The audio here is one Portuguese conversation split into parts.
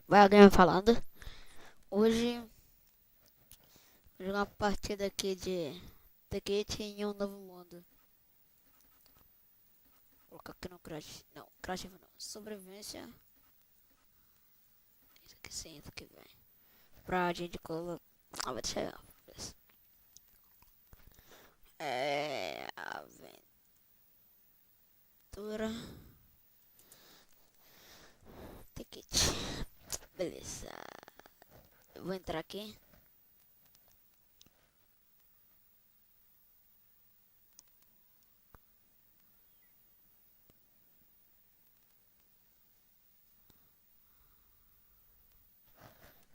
Vai alguém me falando? Hoje vou jogar uma partida aqui de The Gate em um novo mundo. Vou colocar aqui no Crash. Não, Crash não. Sobrevivência. Isso aqui sim, isso aqui vem. Pra gente colocar. Ah, vai deixar eu. Aventura. The Gate. Beleza. Eu vou entrar aqui.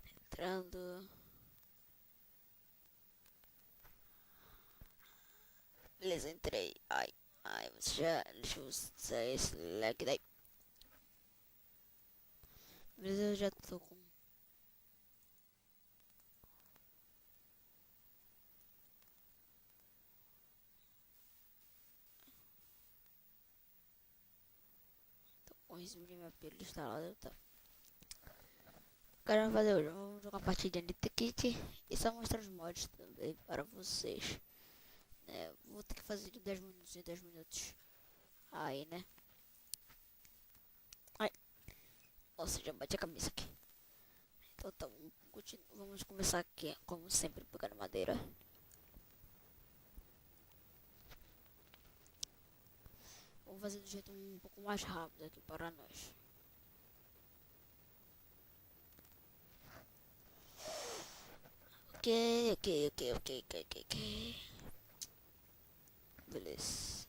Entrando. Beleza, entrei. Ai, você já. Deixa eu usar esse lag daí. Beleza, eu já tô com. O resumo de minha pele instalado. Tá. Quero fazer hoje, vamos jogar uma partida de Kit e só mostrar os mods também para vocês. Vou ter que fazer de 10 minutos em 10 minutos. Aí, né? Ai, nossa, já bati a cabeça aqui. Então tá, vamos começar aqui, como sempre, pegando madeira. Vamos fazer do jeito um pouco mais rápido aqui para nós. Ok, ok, ok, ok, ok, ok, ok. Beleza.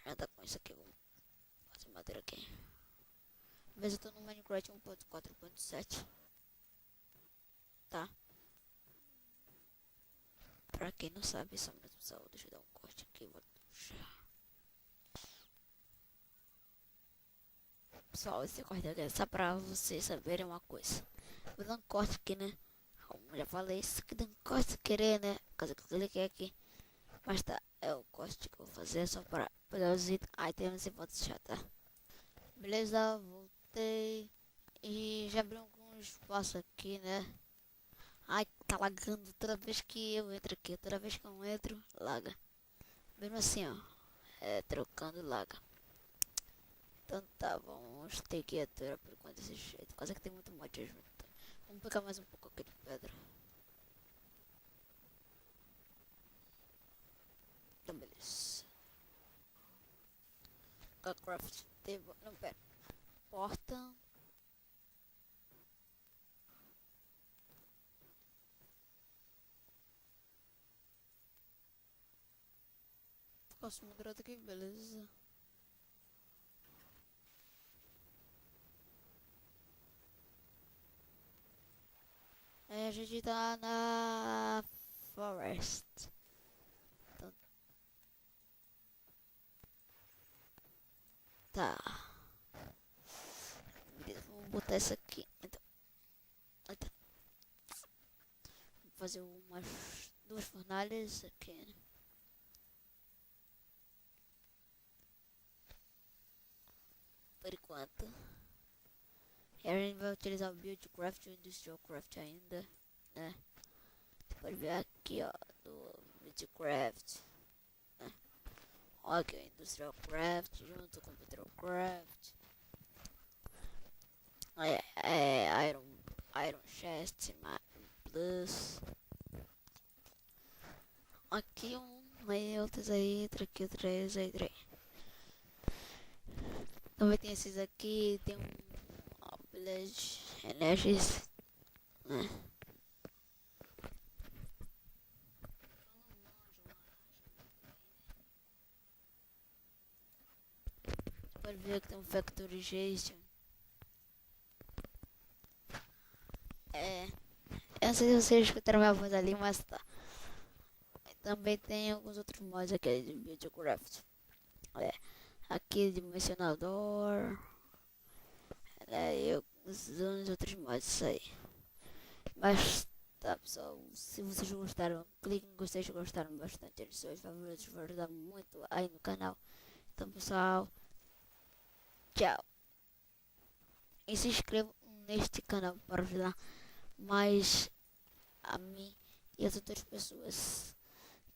Já tá com isso aqui, vamos fazer madeira aqui. Mas eu tô no Minecraft 1.4.7. Tá? Pra quem não sabe, só um minuto, pessoal. Deixa eu dar um corte aqui. Vou puxar. Pessoal, esse corte aqui é só pra vocês saberem uma coisa. Vou dar um corte aqui, né? Como já falei, isso aqui dá um corte sem querer, né? Por causa que eu cliquei aqui. Mas tá, é o corte que eu vou fazer só pra pegar os items e fotos já, tá? Beleza, voltei. E já abri alguns espaços aqui, né? Ai, tá lagando toda vez que eu entro aqui. Toda vez que eu entro, laga. Mesmo assim, ó. Trocando laga. Então tá, vamos ter que aturar por enquanto desse jeito. Quase que tem muito mod junto. Vamos pegar mais um pouco aqui de pedra. Então beleza. Craft table. Não, pera. Porta. Posso mudar aqui, beleza. A gente tá na forest. Então tá. Beleza, vamos botar essa aqui. Então, vou fazer umas duas fornalhas aqui, né? Por enquanto. E a gente vai utilizar o Buildcraft e o Industrial Craft ainda, né? Você pode ver aqui, ó, do Buildcraft, né? Ó, aqui o Industrial Craft junto com o Petrocraft. Iron Chest, Plus. Aqui aí outros aí, aqui, três, aí, três. Também tem esses aqui, tem Village Energies, né? Pode ver que tem um Factory Jason. Eu não sei se vocês escutaram minha voz ali, mas tá. Também tem alguns outros mods aqui de Buildcraft. É, aqui Dimensionador. E alguns outros mods isso aí. Mas tá, pessoal, se vocês gostaram, clique em gostei se gostaram bastante. Eles são os favoritos, vai ajudar muito aí no canal. Então, pessoal, tchau. E se inscrevam neste canal para ajudar mais a mim e as outras pessoas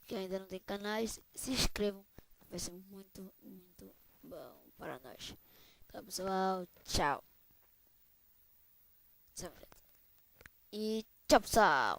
que ainda não têm canais. Se inscrevam, vai ser muito, muito bom para nós. Então, pessoal, tchau. E tchau, pessoal.